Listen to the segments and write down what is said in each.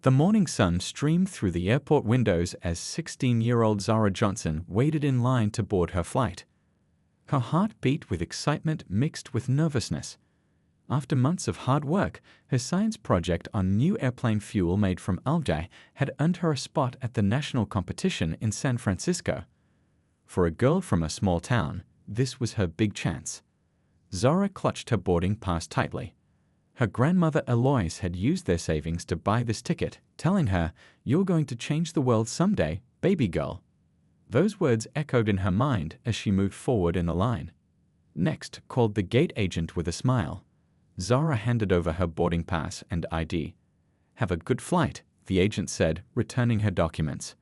The morning sun streamed through the airport windows as 16-year-old Zara Johnson waited in line to board her flight. Her heart beat with excitement mixed with nervousness. After months of hard work, her science project on new airplane fuel made from algae had earned her a spot at the national competition in San Francisco. For a girl from a small town, this was her big chance. Zara clutched her boarding pass tightly. Her grandmother Eloise had used their savings to buy this ticket, telling her, "You're going to change the world someday, baby girl." Those words echoed in her mind as she moved forward in the line. Next, called the gate agent with a smile. Zara handed over her boarding pass and ID. "Have a good flight," the agent said, returning her documents.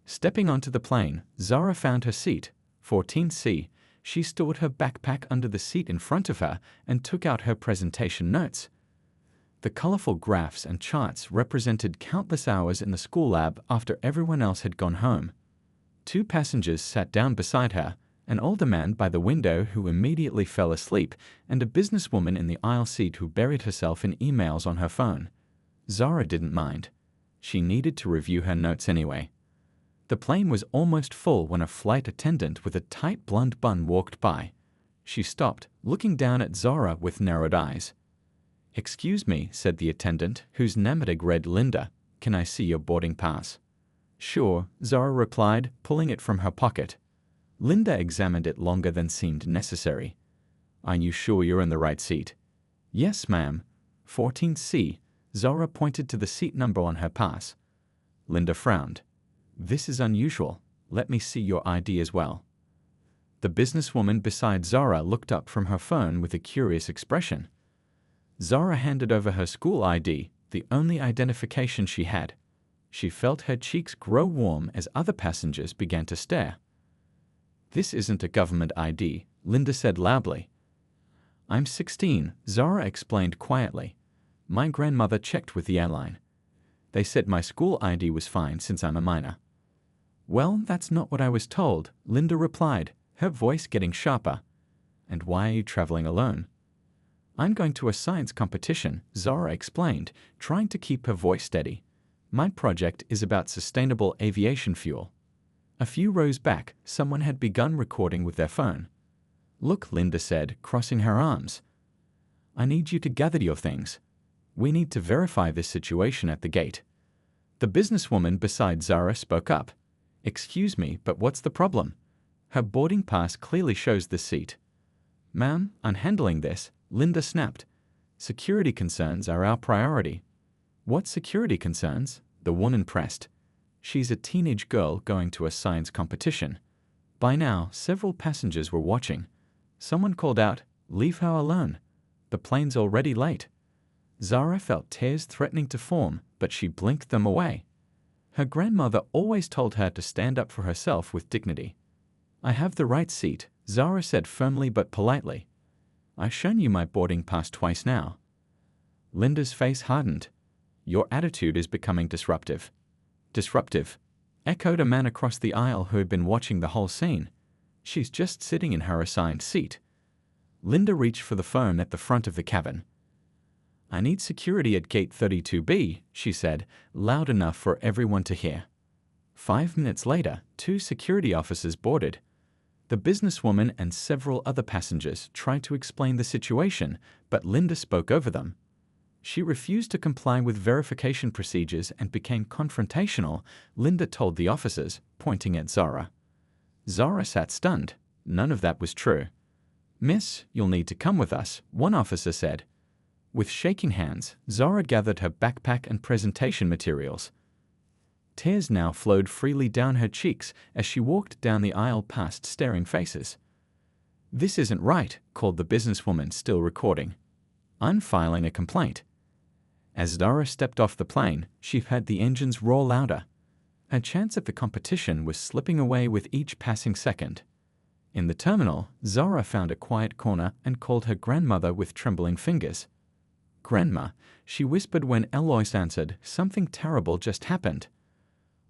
Stepping onto the plane, Zara found her seat, 14C. She stored her backpack under the seat in front of her and took out her presentation notes. The colorful graphs and charts represented countless hours in the school lab after everyone else had gone home. Two passengers sat down beside her, an older man by the window who immediately fell asleep, and a businesswoman in the aisle seat who buried herself in emails on her phone. Zara didn't mind. She needed to review her notes anyway. The plane was almost full when a flight attendant with a tight blonde bun walked by. She stopped, looking down at Zara with narrowed eyes. "Excuse me," said the attendant, whose name read Linda. "Can I see your boarding pass?" "Sure," Zara replied, pulling it from her pocket. Linda examined it longer than seemed necessary. "Are you sure you're in the right seat?" "Yes, ma'am." 14C. Zara pointed to the seat number on her pass. Linda frowned. "This is unusual. Let me see your ID as well." The businesswoman beside Zara looked up from her phone with a curious expression. Zara handed over her school ID, the only identification she had. She felt her cheeks grow warm as other passengers began to stare. "This isn't a government ID," Linda said loudly. "I'm 16, Zara explained quietly. "My grandmother checked with the airline. They said my school ID was fine since I'm a minor." "Well, that's not what I was told," Linda replied, her voice getting sharper. "And why are you traveling alone?" "I'm going to a science competition," Zara explained, trying to keep her voice steady. "My project is about sustainable aviation fuel." A few rows back, someone had begun recording with their phone. "Look," Linda said, crossing her arms. "I need you to gather your things. We need to verify this situation at the gate." The businesswoman beside Zara spoke up. "Excuse me, but what's the problem? Her boarding pass clearly shows this seat." "Ma'am, I'm handling this," Linda snapped. "Security concerns are our priority." "What security concerns?" the woman pressed. She's a teenage girl going to a science competition. By now, several passengers were watching. Someone called out, "Leave her alone. The plane's already late." Zara felt tears threatening to form, but she blinked them away. Her grandmother always told her to stand up for herself with dignity. "I have the right seat," Zara said firmly but politely. "I've shown you my boarding pass twice now." Linda's face hardened. "Your attitude is becoming disruptive." "Disruptive?" echoed a man across the aisle who had been watching the whole scene. "She's just sitting in her assigned seat." Linda reached for the phone at the front of the cabin. "I need security at gate 32B, she said, loud enough for everyone to hear. 5 minutes later, 2 security officers boarded. The businesswoman and several other passengers tried to explain the situation, but Linda spoke over them. She refused to comply with verification procedures and became confrontational, Linda told the officers, pointing at Zara. Zara sat stunned. None of that was true. "Miss, you'll need to come with us," one officer said. With shaking hands, Zara gathered her backpack and presentation materials. Tears now flowed freely down her cheeks as she walked down the aisle past staring faces. "This isn't right," called the businesswoman, still recording. "I'm filing a complaint." As Zara stepped off the plane, she heard the engines roar louder. Her chance at the competition was slipping away with each passing second. In the terminal, Zara found a quiet corner and called her grandmother with trembling fingers. "Grandma," she whispered when Eloise answered, "something terrible just happened."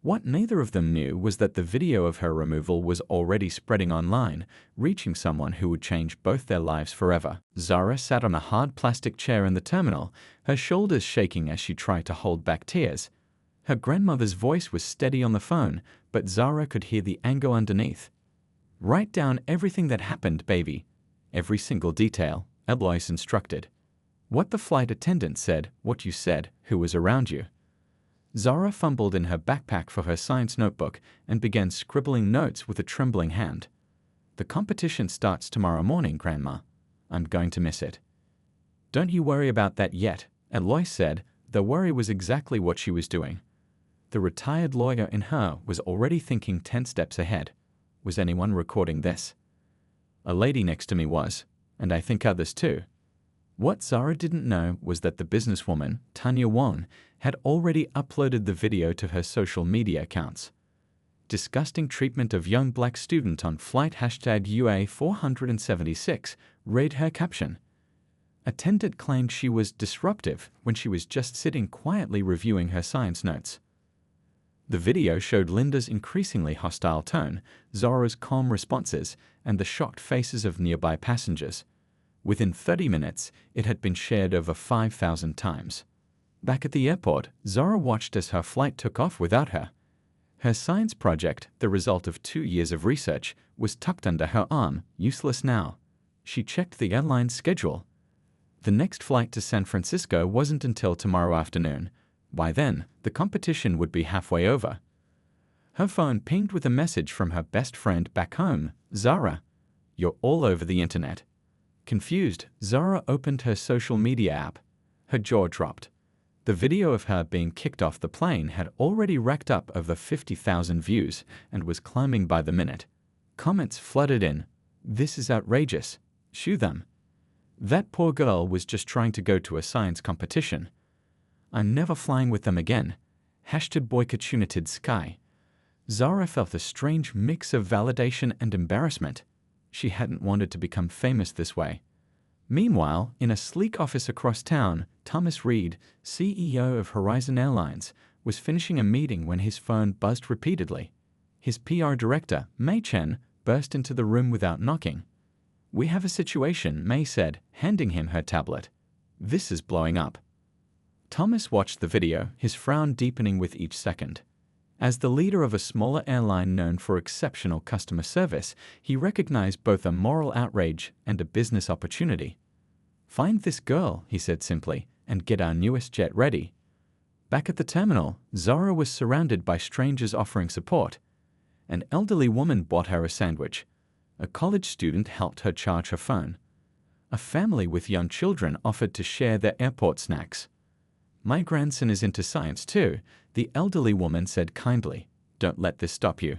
What neither of them knew was that the video of her removal was already spreading online, reaching someone who would change both their lives forever. Zara sat on a hard plastic chair in the terminal, her shoulders shaking as she tried to hold back tears. Her grandmother's voice was steady on the phone, but Zara could hear the anger underneath. "Write down everything that happened, baby. Every single detail," Eloise instructed. "What the flight attendant said, what you said, who was around you." Zara fumbled in her backpack for her science notebook and began scribbling notes with a trembling hand. "The competition starts tomorrow morning, Grandma. I'm going to miss it." "Don't you worry about that yet," Eloise said. The worry was exactly what she was doing. The retired lawyer in her was already thinking 10 steps ahead. Was anyone recording this? A lady next to me was, and I think others too. What Zara didn't know was that the businesswoman, Tanya Won, had already uploaded the video to her social media accounts. "Disgusting treatment of young black student on flight #UA 476, read her caption. Attendant claimed she was disruptive when she was just sitting quietly reviewing her science notes. The video showed Linda's increasingly hostile tone, Zara's calm responses, and the shocked faces of nearby passengers. Within 30 minutes, it had been shared over 5,000 times. Back at the airport, Zara watched as her flight took off without her. Her science project, the result of 2 years of research, was tucked under her arm, useless now. She checked the airline's schedule. The next flight to San Francisco wasn't until tomorrow afternoon. By then, the competition would be halfway over. Her phone pinged with a message from her best friend back home, Zara. "You're all over the internet." Confused, Zara opened her social media app. Her jaw dropped. The video of her being kicked off the plane had already racked up over 50,000 views and was climbing by the minute. Comments flooded in. "This is outrageous. Shoo them. That poor girl was just trying to go to a science competition. I'm never flying with them again. #boycott sky." Zara felt a strange mix of validation and embarrassment. She hadn't wanted to become famous this way. Meanwhile, in a sleek office across town, Thomas Reed, CEO of Horizon Airlines, was finishing a meeting when his phone buzzed repeatedly. His PR director, Mei Chen, burst into the room without knocking. "We have a situation," Mei said, handing him her tablet. "This is blowing up." Thomas watched the video, his frown deepening with each second. As the leader of a smaller airline known for exceptional customer service, he recognized both a moral outrage and a business opportunity. "Find this girl," he said simply, "and get our newest jet ready." Back at the terminal, Zara was surrounded by strangers offering support. An elderly woman bought her a sandwich. A college student helped her charge her phone. A family with young children offered to share their airport snacks. "My grandson is into science too," the elderly woman said kindly. "Don't let this stop you."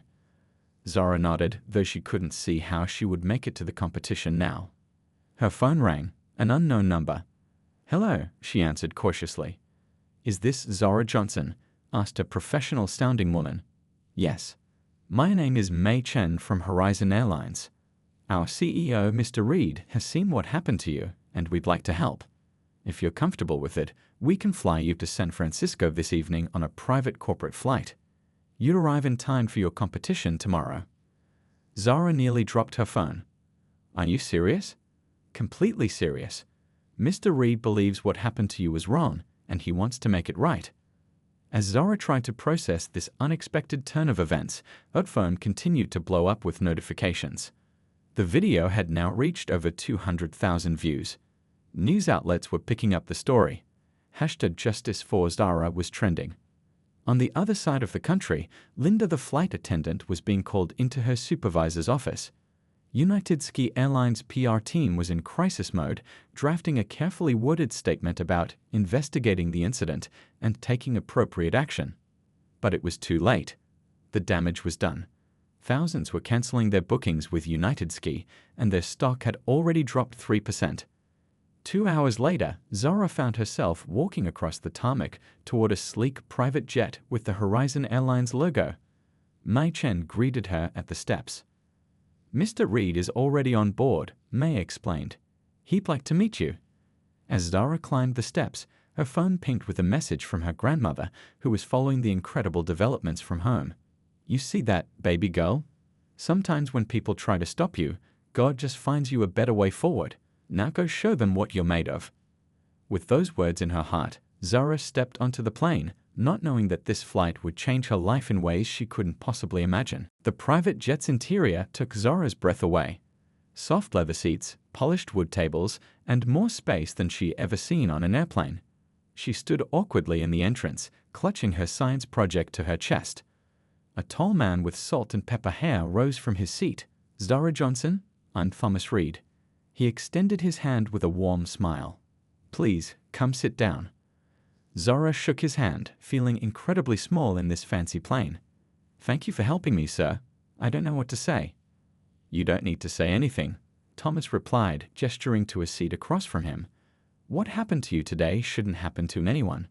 Zara nodded, though she couldn't see how she would make it to the competition now. Her phone rang, an unknown number. "Hello," she answered cautiously. "Is this Zara Johnson?" asked a professional-sounding woman. "Yes. My name is Mei Chen from Horizon Airlines. Our CEO, Mr. Reed, has seen what happened to you, and we'd like to help. If you're comfortable with it, we can fly you to San Francisco this evening on a private corporate flight. You'd arrive in time for your competition tomorrow." Zara nearly dropped her phone. "Are you serious?" "Completely serious. Mr. Reed believes what happened to you was wrong, and he wants to make it right." As Zara tried to process this unexpected turn of events, her phone continued to blow up with notifications. The video had now reached over 200,000 views. News outlets were picking up the story. #JusticeForZara was trending. On the other side of the country, Linda the flight attendant was being called into her supervisor's office. United Ski Airlines' PR team was in crisis mode, drafting a carefully worded statement about investigating the incident and taking appropriate action. But it was too late. The damage was done. Thousands were canceling their bookings with United Ski, and their stock had already dropped 3%. 2 hours later, Zara found herself walking across the tarmac toward a sleek private jet with the Horizon Airlines logo. Mei Chen greeted her at the steps. "Mr. Reed is already on board," Mei explained. "He'd like to meet you." As Zara climbed the steps, her phone pinged with a message from her grandmother, who was following the incredible developments from home. "You see that, baby girl? Sometimes when people try to stop you, God just finds you a better way forward. Now go show them what you're made of." With those words in her heart, Zara stepped onto the plane, not knowing that this flight would change her life in ways she couldn't possibly imagine. The private jet's interior took Zora's breath away. Soft leather seats, polished wood tables, and more space than she ever seen on an airplane. She stood awkwardly in the entrance, clutching her science project to her chest. A tall man with salt and pepper hair rose from his seat. "Zara Johnson, I'm Thomas Reed." He extended his hand with a warm smile. "Please, come sit down." Zara shook his hand, feeling incredibly small in this fancy plane. "Thank you for helping me, sir. I don't know what to say." "You don't need to say anything," Thomas replied, gesturing to a seat across from him. "What happened to you today shouldn't happen to anyone."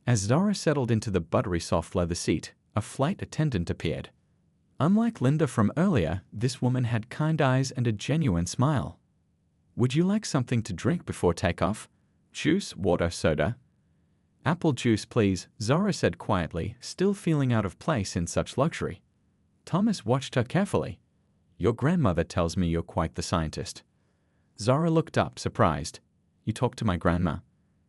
As Zara settled into the buttery soft leather seat, a flight attendant appeared. Unlike Linda from earlier, this woman had kind eyes and a genuine smile. "Would you like something to drink before takeoff? Juice, water, soda?" "Apple juice, please," Zara said quietly, still feeling out of place in such luxury. Thomas watched her carefully. "Your grandmother tells me you're quite the scientist." Zara looked up, surprised. "You talked to my grandma?"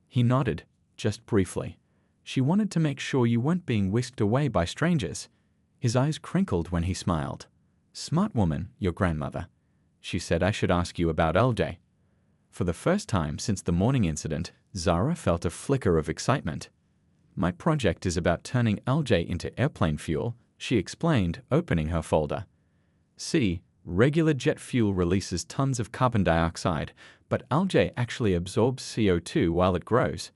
He nodded, just briefly. "She wanted to make sure you weren't being whisked away by strangers." His eyes crinkled when he smiled. "Smart woman, your grandmother. She said I should ask you about LJ." For the first time since the morning incident, Zara felt a flicker of excitement. "My project is about turning LJ into airplane fuel," she explained, opening her folder. "See, regular jet fuel releases tons of carbon dioxide, but LJ actually absorbs CO2 while it grows."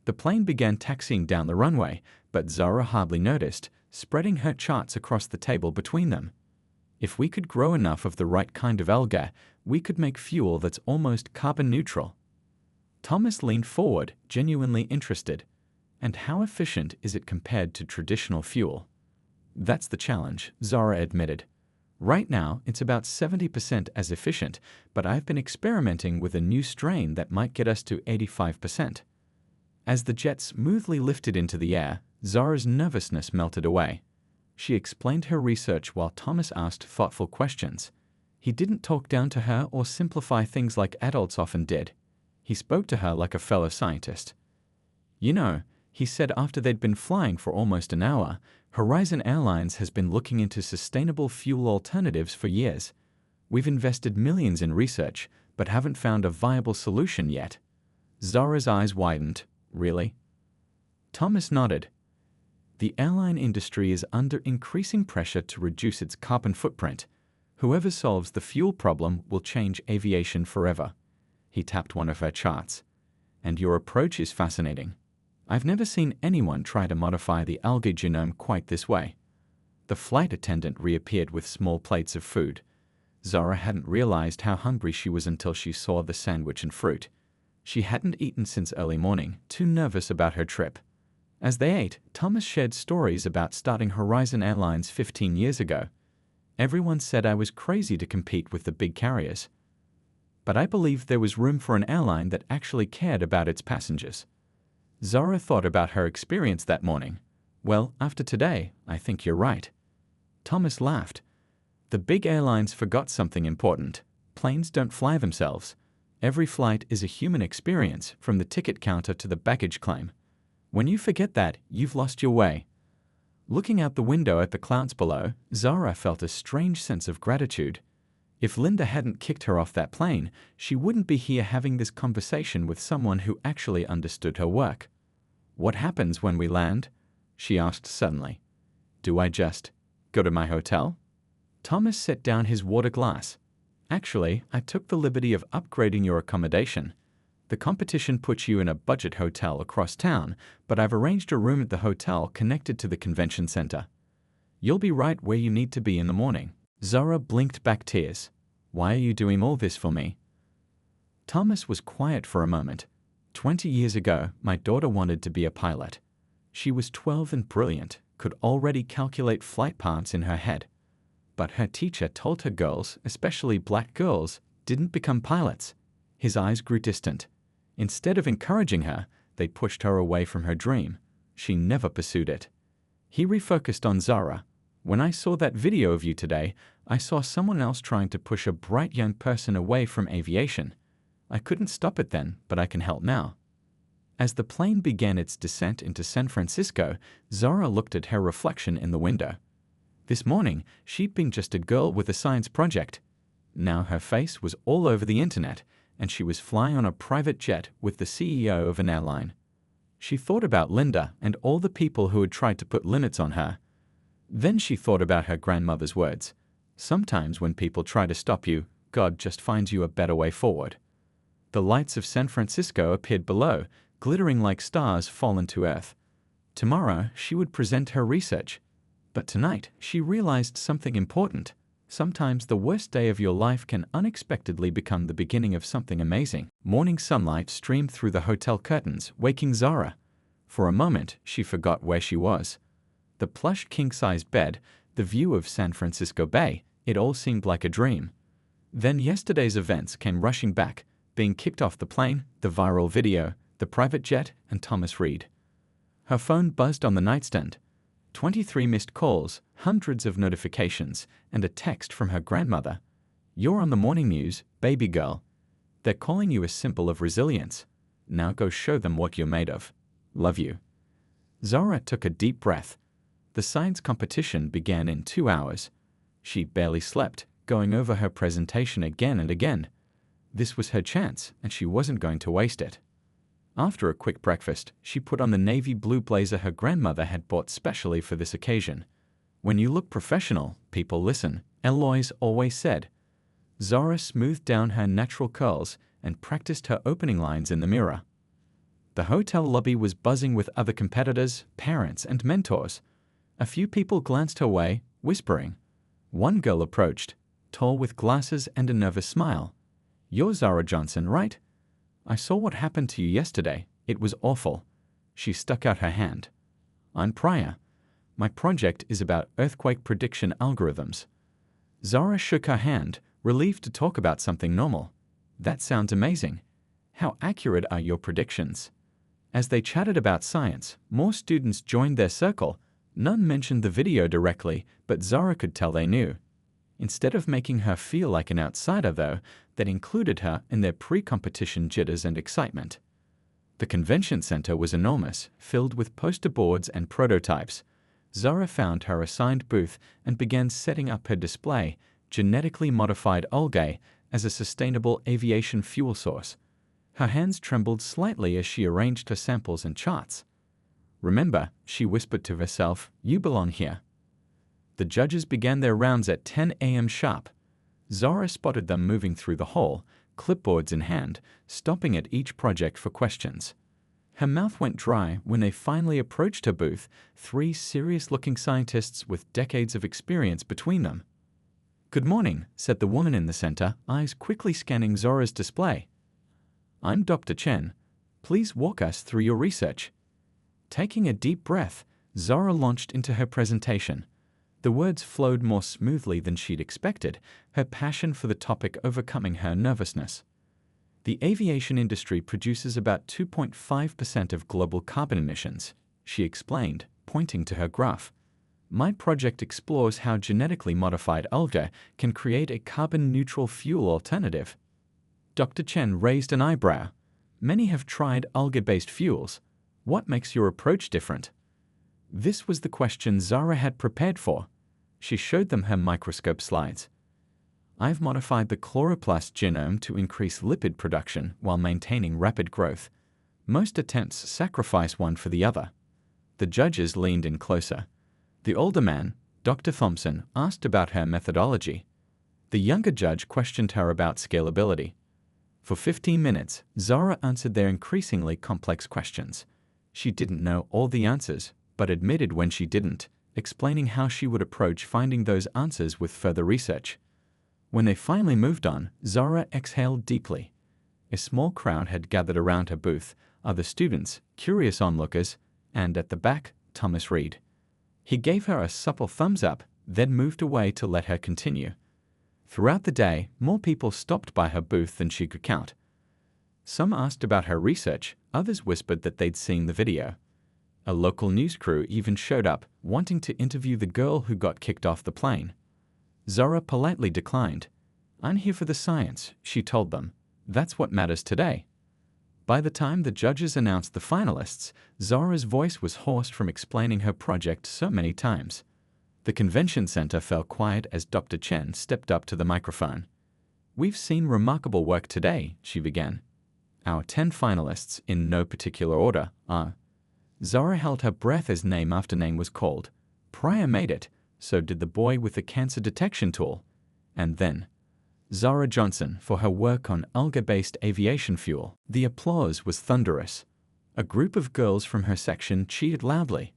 The plane began taxiing down the runway, but Zara hardly noticed, spreading her charts across the table between them. "If we could grow enough of the right kind of algae, we could make fuel that's almost carbon neutral." Thomas leaned forward, genuinely interested. "And how efficient is it compared to traditional fuel?" "That's the challenge," Zara admitted. "Right now, it's about 70% as efficient, but I've been experimenting with a new strain that might get us to 85%. As the jet smoothly lifted into the air, Zara's nervousness melted away. She explained her research while Thomas asked thoughtful questions. He didn't talk down to her or simplify things like adults often did. He spoke to her like a fellow scientist. "You know," he said after they'd been flying for almost an hour, "Horizon Airlines has been looking into sustainable fuel alternatives for years. We've invested millions in research, but haven't found a viable solution yet." Zara's eyes widened. "Really?" Thomas nodded. "The airline industry is under increasing pressure to reduce its carbon footprint. Whoever solves the fuel problem will change aviation forever." He tapped one of her charts. "And your approach is fascinating. I've never seen anyone try to modify the algae genome quite this way." The flight attendant reappeared with small plates of food. Zara hadn't realized how hungry she was until she saw the sandwich and fruit. She hadn't eaten since early morning, too nervous about her trip. As they ate, Thomas shared stories about starting Horizon Airlines 15 years ago. "Everyone said I was crazy to compete with the big carriers. But I believed there was room for an airline that actually cared about its passengers." Zara thought about her experience that morning. "Well, after today, I think you're right." Thomas laughed. "The big airlines forgot something important. Planes don't fly themselves. Every flight is a human experience, from the ticket counter to the baggage claim. When you forget that, you've lost your way." Looking out the window at the clouds below, Zara felt a strange sense of gratitude. If Linda hadn't kicked her off that plane, she wouldn't be here having this conversation with someone who actually understood her work. "What happens when we land?" she asked suddenly. "Do I just go to my hotel?" Thomas set down his water glass. "Actually, I took the liberty of upgrading your accommodation. The competition puts you in a budget hotel across town, but I've arranged a room at the hotel connected to the convention center. You'll be right where you need to be in the morning." Zara blinked back tears. "Why are you doing all this for me?" Thomas was quiet for a moment. 20 years ago, my daughter wanted to be a pilot. She was 12 and brilliant, could already calculate flight paths in her head. But her teacher told her girls, especially black girls, didn't become pilots. His eyes grew distant. Instead of encouraging her, they pushed her away from her dream. She never pursued it. He refocused on Zara. "When I saw that video of you today, I saw someone else trying to push a bright young person away from aviation. I couldn't stop it then, but I can help now." As the plane began its descent into San Francisco, Zara looked at her reflection in the window. This morning, she'd been just a girl with a science project. Now her face was all over the internet, and she was flying on a private jet with the CEO of an airline. She thought about Linda and all the people who had tried to put limits on her. Then she thought about her grandmother's words. Sometimes when people try to stop you, God just finds you a better way forward. The lights of San Francisco appeared below, glittering like stars fallen to earth. Tomorrow, she would present her research. But tonight, she realized something important. Sometimes the worst day of your life can unexpectedly become the beginning of something amazing. Morning sunlight streamed through the hotel curtains, waking Zara. For a moment, she forgot where she was. The plush king-size bed, the view of San Francisco Bay, it all seemed like a dream. Then yesterday's events came rushing back, being kicked off the plane, the viral video, the private jet, and Thomas Reed. Her phone buzzed on the nightstand. 23 missed calls, hundreds of notifications, and a text from her grandmother. You're on the morning news, baby girl. They're calling you a symbol of resilience. Now go show them what you're made of. Love you. Zara took a deep breath. The science competition began in 2 hours. She barely slept, going over her presentation again and again. This was her chance, and she wasn't going to waste it. After a quick breakfast, she put on the navy blue blazer her grandmother had bought specially for this occasion. When you look professional, people listen, Eloise always said. Zara smoothed down her natural curls and practiced her opening lines in the mirror. The hotel lobby was buzzing with other competitors, parents, and mentors. A few people glanced her way, whispering. One girl approached, tall with glasses and a nervous smile. You're Zara Johnson, right? I saw what happened to you yesterday. It was awful. She stuck out her hand. I'm Priya. My project is about earthquake prediction algorithms. Zara shook her hand, relieved to talk about something normal. That sounds amazing. How accurate are your predictions? As they chatted about science, more students joined their circle. None mentioned the video directly, but Zara could tell they knew. Instead of making her feel like an outsider, though, that included her in their pre-competition jitters and excitement. The convention center was enormous, filled with poster boards and prototypes. Zara found her assigned booth and began setting up her display, genetically modified algae, as a sustainable aviation fuel source. Her hands trembled slightly as she arranged her samples and charts. Remember, she whispered to herself, you belong here. The judges began their rounds at 10 a.m. sharp. Zara spotted them moving through the hall, clipboards in hand, stopping at each project for questions. Her mouth went dry when they finally approached her booth, 3 serious-looking scientists with decades of experience between them. Good morning, said the woman in the center, eyes quickly scanning Zara's display. I'm Dr. Chen. Please walk us through your research. Taking a deep breath, Zara launched into her presentation. The words flowed more smoothly than she'd expected, her passion for the topic overcoming her nervousness. The aviation industry produces about 2.5% of global carbon emissions, she explained, pointing to her graph. My project explores how genetically modified algae can create a carbon-neutral fuel alternative. Dr. Chen raised an eyebrow. Many have tried algae-based fuels. What makes your approach different? This was the question Zara had prepared for. She showed them her microscope slides. I've modified the chloroplast genome to increase lipid production while maintaining rapid growth. Most attempts sacrifice one for the other. The judges leaned in closer. The older man, Dr. Thompson, asked about her methodology. The younger judge questioned her about scalability. For 15 minutes, Zara answered their increasingly complex questions. She didn't know all the answers, but admitted when she didn't, explaining how she would approach finding those answers with further research. When they finally moved on, Zara exhaled deeply. A small crowd had gathered around her booth, other students, curious onlookers, and at the back, Thomas Reed. He gave her a supple thumbs up, then moved away to let her continue. Throughout the day, more people stopped by her booth than she could count. Some asked about her research, others whispered that they'd seen the video. A local news crew even showed up, wanting to interview the girl who got kicked off the plane. Zara politely declined. I'm here for the science, she told them. That's what matters today. By the time the judges announced the finalists, Zara's voice was hoarse from explaining her project so many times. The convention center fell quiet as Dr. Chen stepped up to the microphone. "We've seen remarkable work today," she began. "Our 10 finalists, in no particular order, are..." Zara held her breath as name after name was called. Pryor made it, so did the boy with the cancer detection tool. And then, Zara Johnson for her work on alga-based aviation fuel. The applause was thunderous. A group of girls from her section cheered loudly.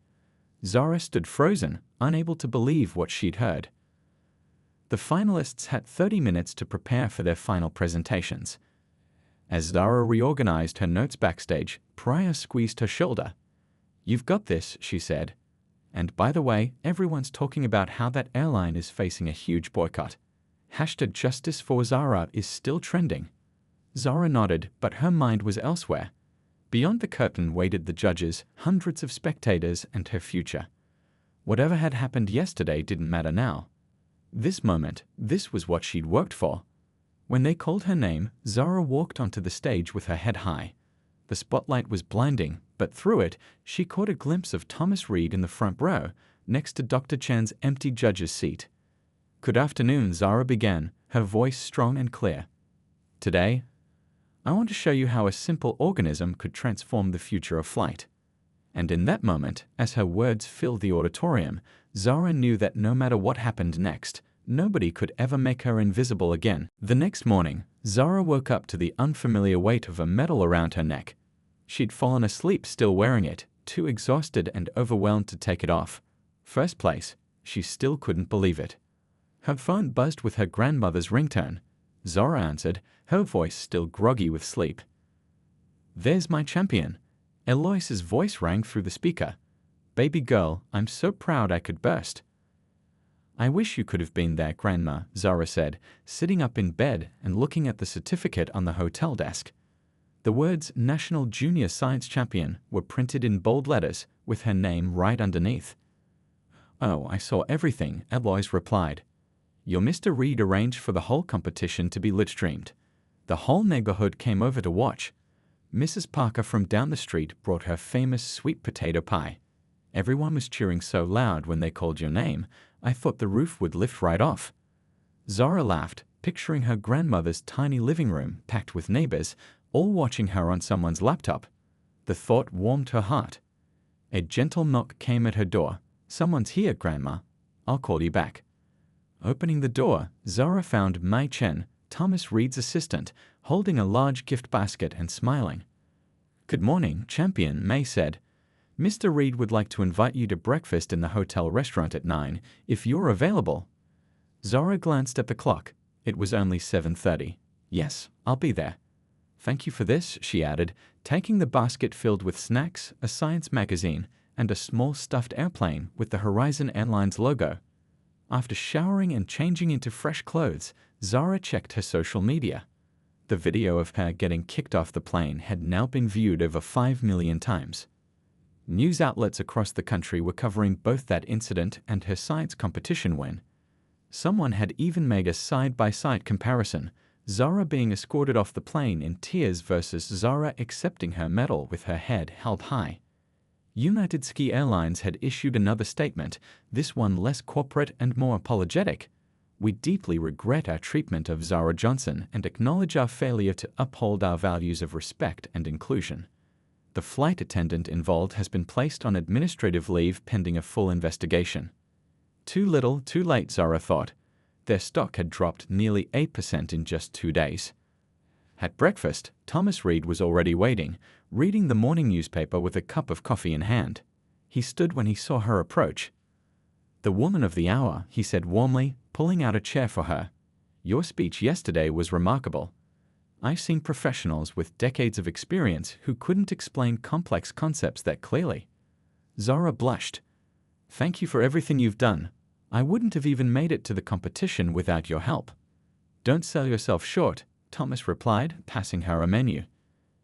Zara stood frozen, unable to believe what she'd heard. The finalists had 30 minutes to prepare for their final presentations. As Zara reorganized her notes backstage, Pryor squeezed her shoulder. "You've got this," she said. "And by the way, everyone's talking about how that airline is facing a huge boycott. #Justice for Zara is still trending." Zara nodded, but her mind was elsewhere. Beyond the curtain waited the judges, hundreds of spectators, and her future. Whatever had happened yesterday didn't matter now. This moment, this was what she'd worked for. When they called her name, Zara walked onto the stage with her head high. The spotlight was blinding, but through it, she caught a glimpse of Thomas Reed in the front row, next to Dr. Chen's empty judge's seat. "Good afternoon," Zara began, her voice strong and clear. "Today, I want to show you how a simple organism could transform the future of flight." And in that moment, as her words filled the auditorium, Zara knew that no matter what happened next, nobody could ever make her invisible again. The next morning, Zara woke up to the unfamiliar weight of a medal around her neck. She'd fallen asleep still wearing it, too exhausted and overwhelmed to take it off. First place, she still couldn't believe it. Her phone buzzed with her grandmother's ringtone. Zara answered, her voice still groggy with sleep. "There's my champion." Eloise's voice rang through the speaker. "Baby girl, I'm so proud I could burst." "I wish you could have been there, Grandma," Zara said, sitting up in bed and looking at the certificate on the hotel desk. The words National Junior Science Champion were printed in bold letters, with her name right underneath. "Oh, I saw everything," Eloise replied. "Your Mr. Reed arranged for the whole competition to be lit-streamed. The whole neighborhood came over to watch. Mrs. Parker from down the street brought her famous sweet potato pie. Everyone was cheering so loud when they called your name, I thought the roof would lift right off." Zara laughed, picturing her grandmother's tiny living room packed with neighbors, all watching her on someone's laptop. The thought warmed her heart. A gentle knock came at her door. "Someone's here, Grandma. I'll call you back." Opening the door, Zara found Mai Chen, Thomas Reed's assistant, holding a large gift basket and smiling. "Good morning, champion," Mai said. "Mr. Reed would like to invite you to breakfast in the hotel restaurant at 9, if you're available." Zara glanced at the clock. It was only 7:30. "Yes, I'll be there." "Thank you for this," she added, taking the basket filled with snacks, a science magazine, and a small stuffed airplane with the Horizon Airlines logo. After showering and changing into fresh clothes, Zara checked her social media. The video of her getting kicked off the plane had now been viewed over 5 million times. News outlets across the country were covering both that incident and her science competition win. Someone had even made a side-by-side comparison, Zara being escorted off the plane in tears versus Zara accepting her medal with her head held high. United Ski Airlines had issued another statement, this one less corporate and more apologetic. "We deeply regret our treatment of Zara Johnson and acknowledge our failure to uphold our values of respect and inclusion. The flight attendant involved has been placed on administrative leave pending a full investigation." Too little, too late, Zara thought. Their stock had dropped nearly 8% in just 2 days. At breakfast, Thomas Reed was already waiting, reading the morning newspaper with a cup of coffee in hand. He stood when he saw her approach. "The woman of the hour," he said warmly, pulling out a chair for her. "Your speech yesterday was remarkable. I've seen professionals with decades of experience who couldn't explain complex concepts that clearly." Zara blushed. "Thank you for everything you've done. I wouldn't have even made it to the competition without your help." "Don't sell yourself short," Thomas replied, passing her a menu.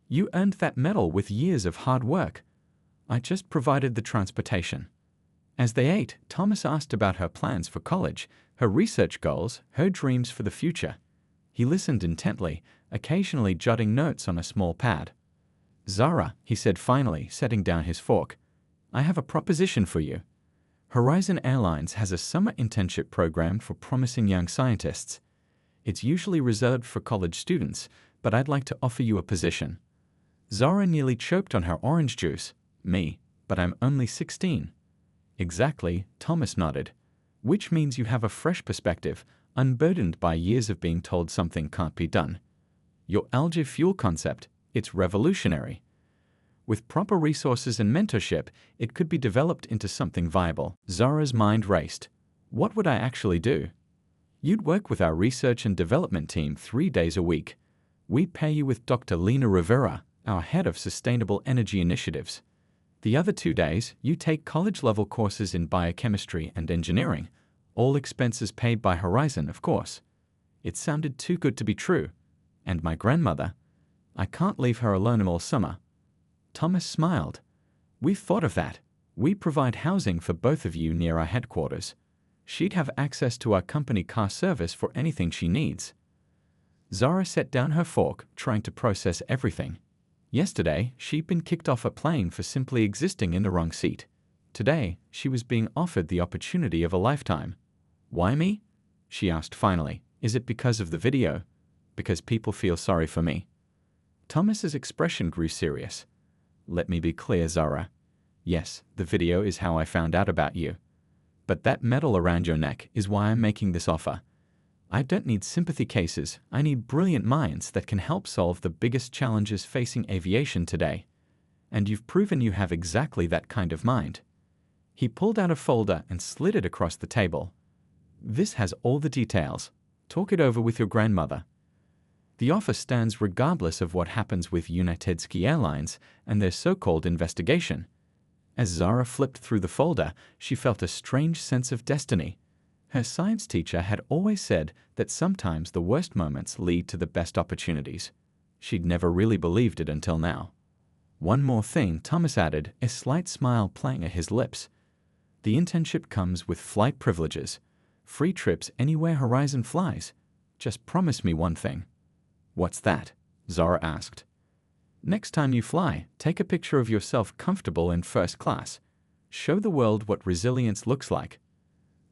"You earned that medal with years of hard work. I just provided the transportation." As they ate, Thomas asked about her plans for college, her research goals, her dreams for the future. He listened intently, occasionally jotting notes on a small pad. Zara, he said finally, setting down his fork, I have a proposition for you. Horizon Airlines has a summer internship program for promising young scientists. It's usually reserved for college students, but I'd like to offer you a position. Zara nearly choked on her orange juice. Me, but I'm only 16. Exactly, Thomas nodded. Which means you have a fresh perspective, unburdened by years of being told something can't be done. Your algae fuel concept, it's revolutionary. With proper resources and mentorship, it could be developed into something viable. Zara's mind raced. What would I actually do? You'd work with our research and development team 3 days a week. We'd pay you with Dr. Lena Rivera, our head of sustainable energy initiatives. The other 2 days, you take college-level courses in biochemistry and engineering, all expenses paid by Horizon, of course. It sounded too good to be true. And my grandmother? I can't leave her alone all summer. Thomas smiled. We've thought of that. We provide housing for both of you near our headquarters. She'd have access to our company car service for anything she needs. Zara set down her fork, trying to process everything. Yesterday, she'd been kicked off a plane for simply existing in the wrong seat. Today, she was being offered the opportunity of a lifetime. Why me? She asked finally. Is it because of the video? Because people feel sorry for me? Thomas's expression grew serious. Let me be clear, Zara. Yes, the video is how I found out about you. But that medal around your neck is why I'm making this offer. I don't need sympathy cases, I need brilliant minds that can help solve the biggest challenges facing aviation today. And you've proven you have exactly that kind of mind. He pulled out a folder and slid it across the table. This has all the details. Talk it over with your grandmother. The offer stands regardless of what happens with United Ski Airlines and their so-called investigation. As Zara flipped through the folder, she felt a strange sense of destiny. Her science teacher had always said that sometimes the worst moments lead to the best opportunities. She'd never really believed it until now. One more thing, Thomas added, a slight smile playing at his lips. The internship comes with flight privileges, free trips anywhere Horizon flies. Just promise me one thing. What's that? Zara asked. Next time you fly, take a picture of yourself comfortable in first class. Show the world what resilience looks like.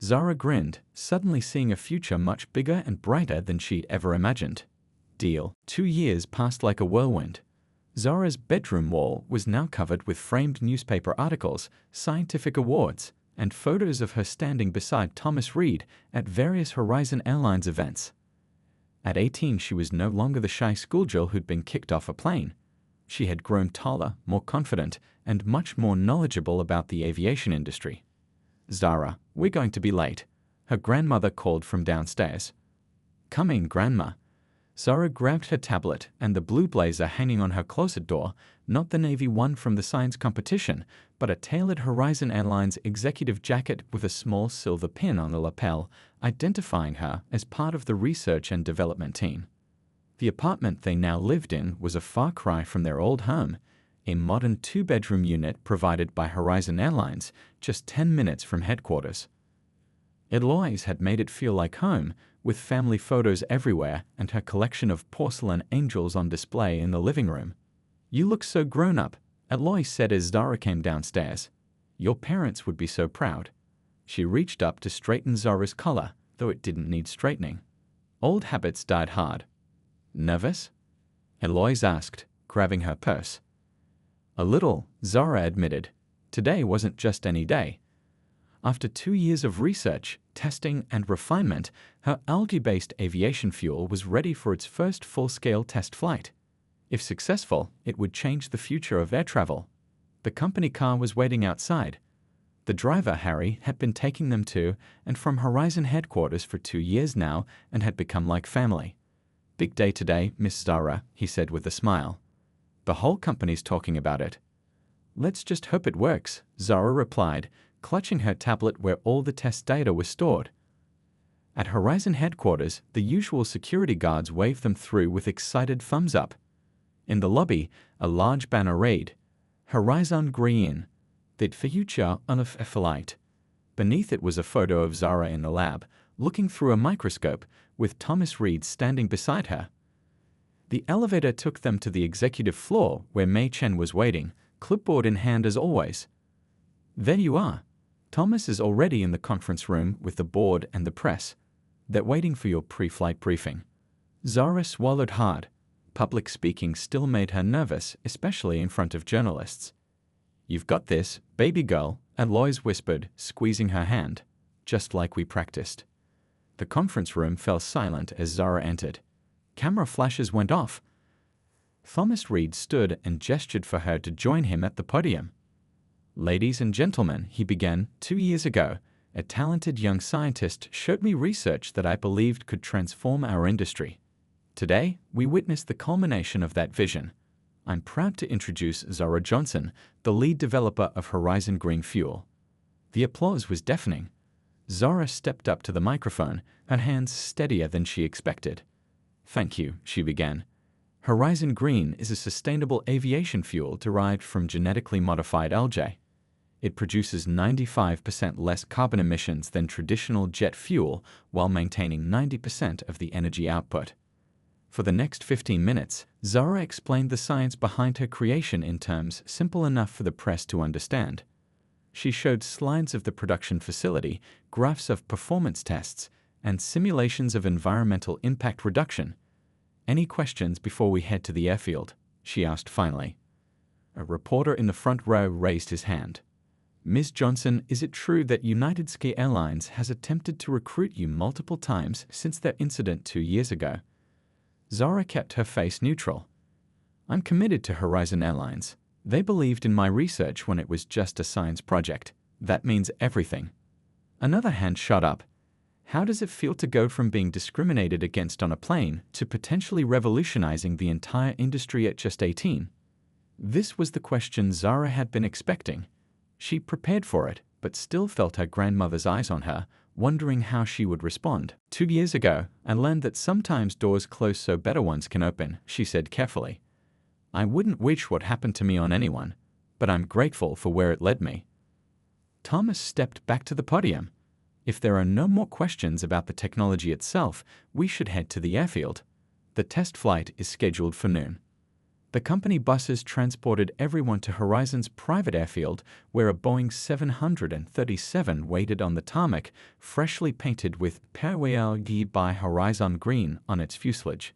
Zara grinned, suddenly seeing a future much bigger and brighter than she'd ever imagined. Deal. 2 years passed like a whirlwind. Zara's bedroom wall was now covered with framed newspaper articles, scientific awards, and photos of her standing beside Thomas Reed at various Horizon Airlines events. At 18, she was no longer the shy schoolgirl who'd been kicked off a plane. She had grown taller, more confident, and much more knowledgeable about the aviation industry. Zara, we're going to be late. Her grandmother called from downstairs. Come in, Grandma. Zara grabbed her tablet and the blue blazer hanging on her closet door, not the navy one from the science competition, but a tailored Horizon Airlines executive jacket with a small silver pin on the lapel, identifying her as part of the research and development team. The apartment they now lived in was a far cry from their old home, a modern 2-bedroom unit provided by Horizon Airlines, just 10 minutes from headquarters. Eloise had made it feel like home, with family photos everywhere and her collection of porcelain angels on display in the living room. You look so grown up, Eloise said as Zara came downstairs. Your parents would be so proud. She reached up to straighten Zara's collar, though it didn't need straightening. Old habits died hard. Nervous? Eloise asked, grabbing her purse. A little, Zara admitted. Today wasn't just any day. After 2 years of research, testing, and refinement, her algae-based aviation fuel was ready for its first full-scale test flight. If successful, it would change the future of air travel. The company car was waiting outside. The driver, Harry, had been taking them to and from Horizon headquarters for 2 years now and had become like family. Big day today, Miss Zara, he said with a smile. The whole company's talking about it. Let's just hope it works, Zara replied, clutching her tablet where all the test data was stored. At Horizon headquarters, the usual security guards waved them through with excited thumbs up. In the lobby, a large banner read, Horizon Green, the future of flight. Beneath it was a photo of Zara in the lab, looking through a microscope, with Thomas Reed standing beside her. The elevator took them to the executive floor where Mei Chen was waiting, clipboard in hand as always. There you are. Thomas is already in the conference room with the board and the press. They're waiting for your pre-flight briefing. Zara swallowed hard. Public speaking still made her nervous, especially in front of journalists. You've got this, baby girl, Alois whispered, squeezing her hand, just like we practiced. The conference room fell silent as Zara entered. Camera flashes went off. Thomas Reed stood and gestured for her to join him at the podium. Ladies and gentlemen, he began, 2 years ago, a talented young scientist showed me research that I believed could transform our industry. Today, we witness the culmination of that vision. I'm proud to introduce Zara Johnson, the lead developer of Horizon Green Fuel. The applause was deafening. Zara stepped up to the microphone, her hands steadier than she expected. Thank you, she began. Horizon Green is a sustainable aviation fuel derived from genetically modified algae. It produces 95% less carbon emissions than traditional jet fuel while maintaining 90% of the energy output. For the next 15 minutes, Zara explained the science behind her creation in terms simple enough for the press to understand. She showed slides of the production facility, graphs of performance tests, and simulations of environmental impact reduction. Any questions before we head to the airfield? She asked finally. A reporter in the front row raised his hand. Ms. Johnson, is it true that United Ski Airlines has attempted to recruit you multiple times since their incident 2 years ago? Zara kept her face neutral. I'm committed to Horizon Airlines. They believed in my research when it was just a science project. That means everything. Another hand shot up. How does it feel to go from being discriminated against on a plane to potentially revolutionizing the entire industry at just 18? This was the question Zara had been expecting. She prepared for it, but still felt her grandmother's eyes on her, wondering how she would respond. 2 years ago, I learned that sometimes doors close so better ones can open, she said carefully. I wouldn't wish what happened to me on anyone, but I'm grateful for where it led me. Thomas stepped back to the podium. If there are no more questions about the technology itself, we should head to the airfield. The test flight is scheduled for noon. The company buses transported everyone to Horizon's private airfield, where a Boeing 737 waited on the tarmac, freshly painted with Perwealgi by Horizon Green on its fuselage.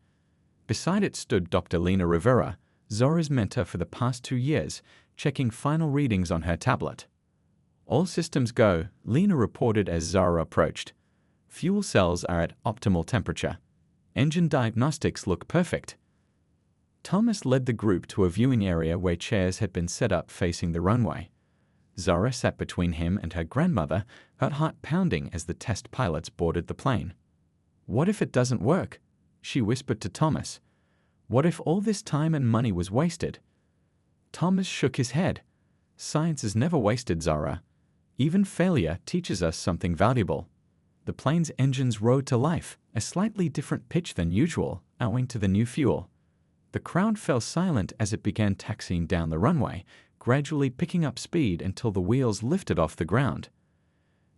Beside it stood Dr. Lena Rivera, Zara's mentor for the past 2 years, checking final readings on her tablet. All systems go, Lena reported as Zara approached. Fuel cells are at optimal temperature. Engine diagnostics look perfect. Thomas led the group to a viewing area where chairs had been set up facing the runway. Zara sat between him and her grandmother, her heart pounding as the test pilots boarded the plane. What if it doesn't work? She whispered to Thomas. What if all this time and money was wasted? Thomas shook his head. Science is never wasted, Zara. Even failure teaches us something valuable. The plane's engines rode to life, a slightly different pitch than usual, owing to the new fuel. The crowd fell silent as it began taxiing down the runway, gradually picking up speed until the wheels lifted off the ground.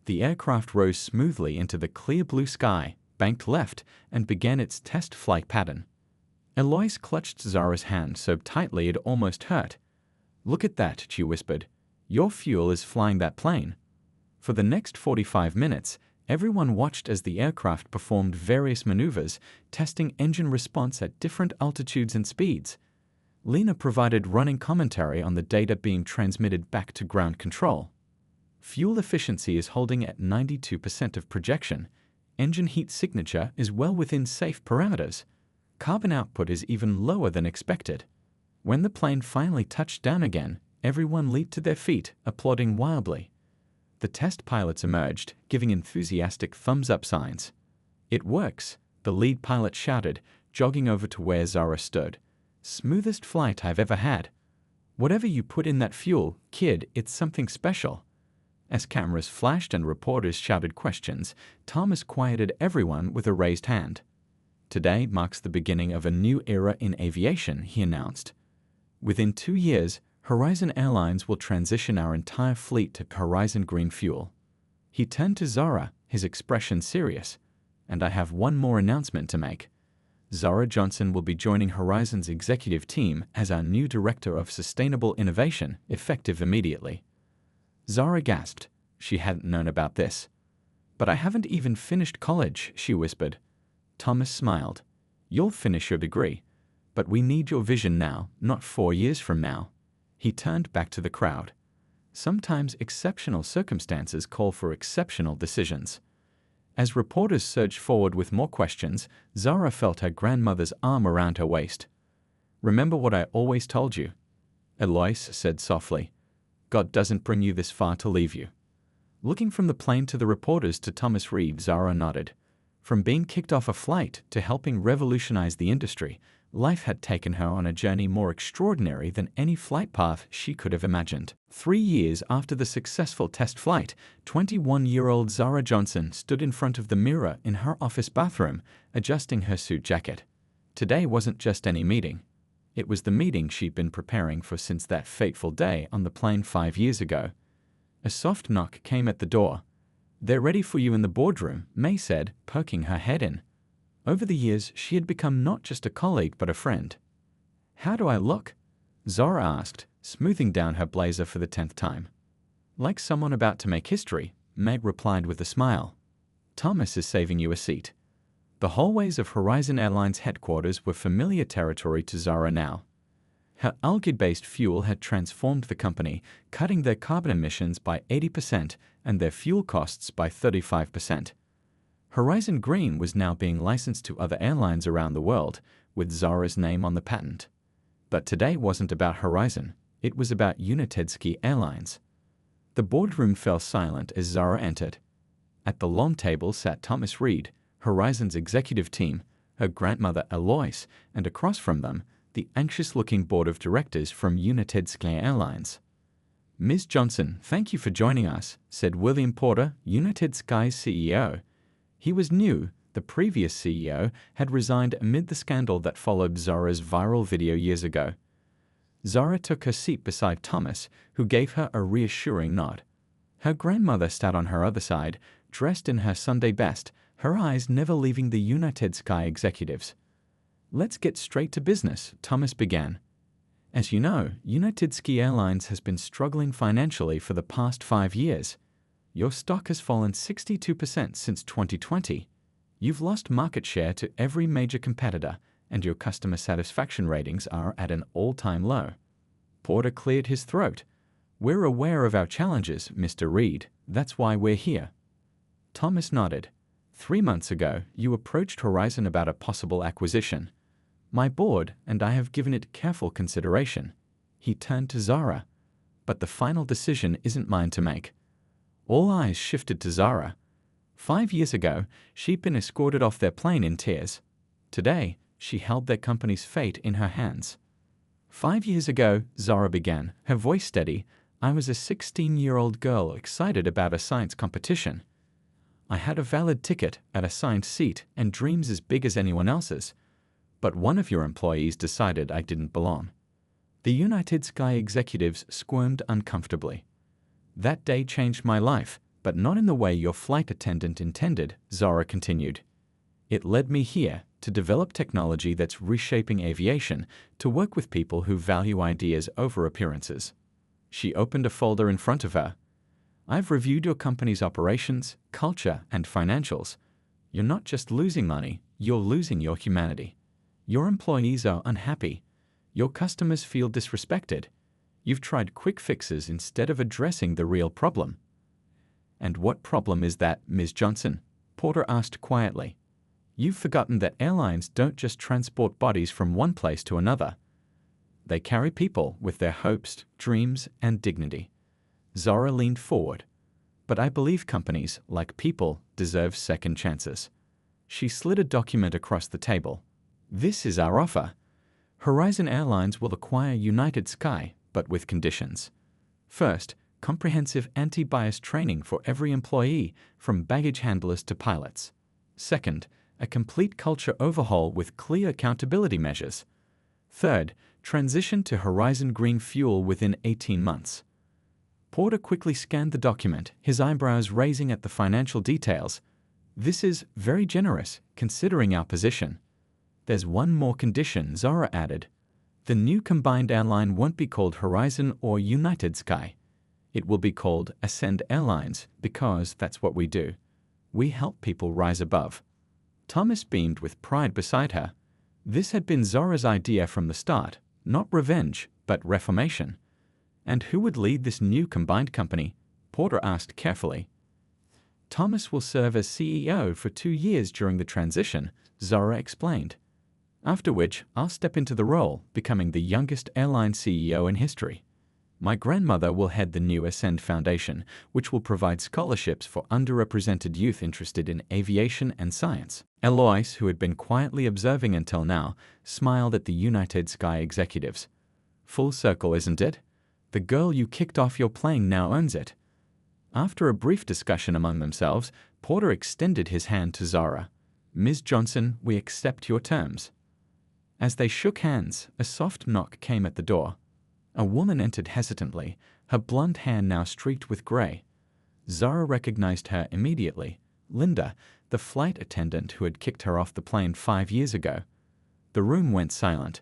The aircraft rose smoothly into the clear blue sky, banked left, and began its test flight pattern. Alois clutched Zara's hand so tightly it almost hurt. Look at that, she whispered. Your fuel is flying that plane. For the next 45 minutes, everyone watched as the aircraft performed various maneuvers, testing engine response at different altitudes and speeds. Lena provided running commentary on the data being transmitted back to ground control. Fuel efficiency is holding at 92% of projection. Engine heat signature is well within safe parameters. Carbon output is even lower than expected. When the plane finally touched down again, everyone leaped to their feet, applauding wildly. The test pilots emerged, giving enthusiastic thumbs-up signs. It works, the lead pilot shouted, jogging over to where Zara stood. Smoothest flight I've ever had. Whatever you put in that fuel, kid, it's something special. As cameras flashed and reporters shouted questions, Thomas quieted everyone with a raised hand. Today marks the beginning of a new era in aviation, he announced. Within 2 years, Horizon Airlines will transition our entire fleet to Horizon Green Fuel. He turned to Zara, his expression serious. And I have one more announcement to make. Zara Johnson will be joining Horizon's executive team as our new Director of Sustainable Innovation, effective immediately. Zara gasped. She hadn't known about this. But I haven't even finished college, she whispered. Thomas smiled. You'll finish your degree. But we need your vision now, not 4 years from now. He turned back to the crowd. Sometimes exceptional circumstances call for exceptional decisions. As reporters surged forward with more questions, Zara felt her grandmother's arm around her waist. Remember what I always told you, Eloise said softly. God doesn't bring you this far to leave you. Looking from the plane to the reporters to Thomas Reed, Zara nodded. From being kicked off a flight to helping revolutionize the industry, life had taken her on a journey more extraordinary than any flight path she could have imagined. 3 years after the successful test flight, 21-year-old Zara Johnson stood in front of the mirror in her office bathroom, adjusting her suit jacket. Today wasn't just any meeting. It was the meeting she'd been preparing for since that fateful day on the plane 5 years ago. A soft knock came at the door. They're ready for you in the boardroom, May said, poking her head in. Over the years, she had become not just a colleague but a friend. How do I look? Zara asked, smoothing down her blazer for the 10th time. Like someone about to make history, May replied with a smile. Thomas is saving you a seat. The hallways of Horizon Airlines headquarters were familiar territory to Zara now. Her algae-based fuel had transformed the company, cutting their carbon emissions by 80% and their fuel costs by 35%. Horizon Green was now being licensed to other airlines around the world, with Zara's name on the patent. But today wasn't about Horizon, it was about United Ski Airlines. The boardroom fell silent as Zara entered. At the long table sat Thomas Reed, Horizon's executive team, her grandmother Eloise, and across from them, the anxious-looking board of directors from United Ski Airlines. Ms. Johnson, thank you for joining us, said William Porter, United Sky's CEO. He was new. The previous CEO had resigned amid the scandal that followed Zara's viral video years ago. Zara took her seat beside Thomas, who gave her a reassuring nod. Her grandmother sat on her other side, dressed in her Sunday best, her eyes never leaving the United Sky executives. Let's get straight to business, Thomas began. As you know, United Ski Airlines has been struggling financially for the past 5 years. Your stock has fallen 62% since 2020. You've lost market share to every major competitor, and your customer satisfaction ratings are at an all-time low. Porter cleared his throat. We're aware of our challenges, Mr. Reed. That's why we're here. Thomas nodded. 3 months ago, you approached Horizon about a possible acquisition. My board and I have given it careful consideration. He turned to Zara. But the final decision isn't mine to make. All eyes shifted to Zara. 5 years ago, she'd been escorted off their plane in tears. Today, she held their company's fate in her hands. 5 years ago, Zara began, her voice steady, I was a 16-year-old girl excited about a science competition. I had a valid ticket, an assigned seat, and dreams as big as anyone else's. But one of your employees decided I didn't belong. The United Sky executives squirmed uncomfortably. That day changed my life, but not in the way your flight attendant intended, Zara continued. It led me here to develop technology that's reshaping aviation, to work with people who value ideas over appearances. She opened a folder in front of her. I've reviewed your company's operations, culture, and financials. You're not just losing money, you're losing your humanity. Your employees are unhappy. Your customers feel disrespected. You've tried quick fixes instead of addressing the real problem. And what problem is that, Ms. Johnson? Porter asked quietly. You've forgotten that airlines don't just transport bodies from one place to another. They carry people with their hopes, dreams, and dignity. Zara leaned forward. But I believe companies, like people, deserve second chances. She slid a document across the table. This is our offer. Horizon Airlines will acquire United Sky, but with conditions. First, comprehensive anti-bias training for every employee, from baggage handlers to pilots. Second, a complete culture overhaul with clear accountability measures. Third, transition to Horizon Green Fuel within 18 months. Porter quickly scanned the document, his eyebrows raising at the financial details. This is very generous, considering our position. There's one more condition, Zara added. The new combined airline won't be called Horizon or United Sky. It will be called Ascend Airlines because that's what we do. We help people rise above. Thomas beamed with pride beside her. This had been Zora's idea from the start, not revenge, but reformation. And who would lead this new combined company? Porter asked carefully. Thomas will serve as CEO for 2 years during the transition, Zora explained. After which, I'll step into the role, becoming the youngest airline CEO in history. My grandmother will head the new Ascend Foundation, which will provide scholarships for underrepresented youth interested in aviation and science. Eloise, who had been quietly observing until now, smiled at the United Sky executives. Full circle, isn't it? The girl you kicked off your plane now owns it. After a brief discussion among themselves, Porter extended his hand to Zara. Ms. Johnson, we accept your terms. As they shook hands, a soft knock came at the door. A woman entered hesitantly, her blonde hair now streaked with gray. Zara recognized her immediately. Linda, the flight attendant who had kicked her off the plane 5 years ago. The room went silent.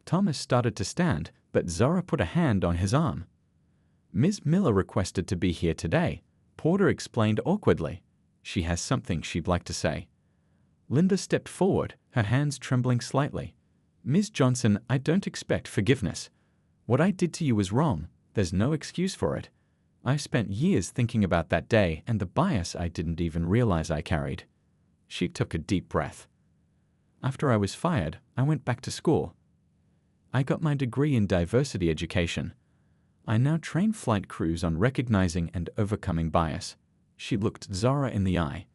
Thomas started to stand, but Zara put a hand on his arm. Ms. Miller requested to be here today, Porter explained awkwardly. She has something she'd like to say. Linda stepped forward, her hands trembling slightly. Ms. Johnson, I don't expect forgiveness. What I did to you was wrong. There's no excuse for it. I've spent years thinking about that day and the bias I didn't even realize I carried. She took a deep breath. After I was fired, I went back to school. I got my degree in diversity education. I now train flight crews on recognizing and overcoming bias. She looked Zara in the eye.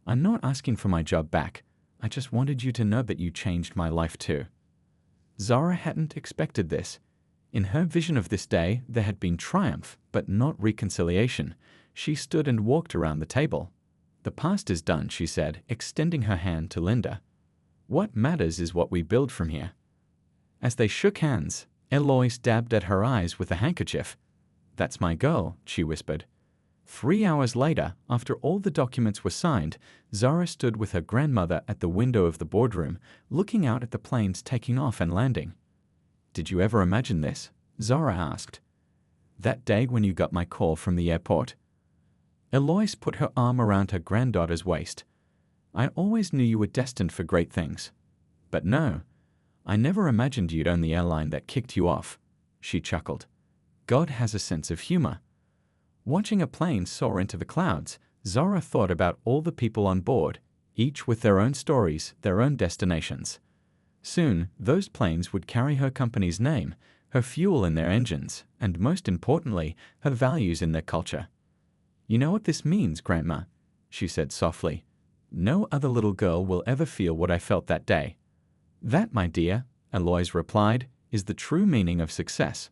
I'm not asking for my job back. I just wanted you to know that you changed my life too. Zara hadn't expected this. In her vision of this day, there had been triumph, but not reconciliation. She stood and walked around the table. The past is done, she said, extending her hand to Linda. What matters is what we build from here. As they shook hands, Eloise dabbed at her eyes with a handkerchief. That's my girl, she whispered. 3 hours later, after all the documents were signed, Zara stood with her grandmother at the window of the boardroom, looking out at the planes taking off and landing. Did you ever imagine this? Zara asked. That day when you got my call from the airport. Eloise put her arm around her granddaughter's waist. I always knew you were destined for great things. But no, I never imagined you'd own the airline that kicked you off. She chuckled. God has a sense of humor. Watching a plane soar into the clouds, Zara thought about all the people on board, each with their own stories, their own destinations. Soon, those planes would carry her company's name, her fuel in their engines, and most importantly, her values in their culture. You know what this means, Grandma? She said softly. No other little girl will ever feel what I felt that day. That, my dear, Eloise replied, is the true meaning of success.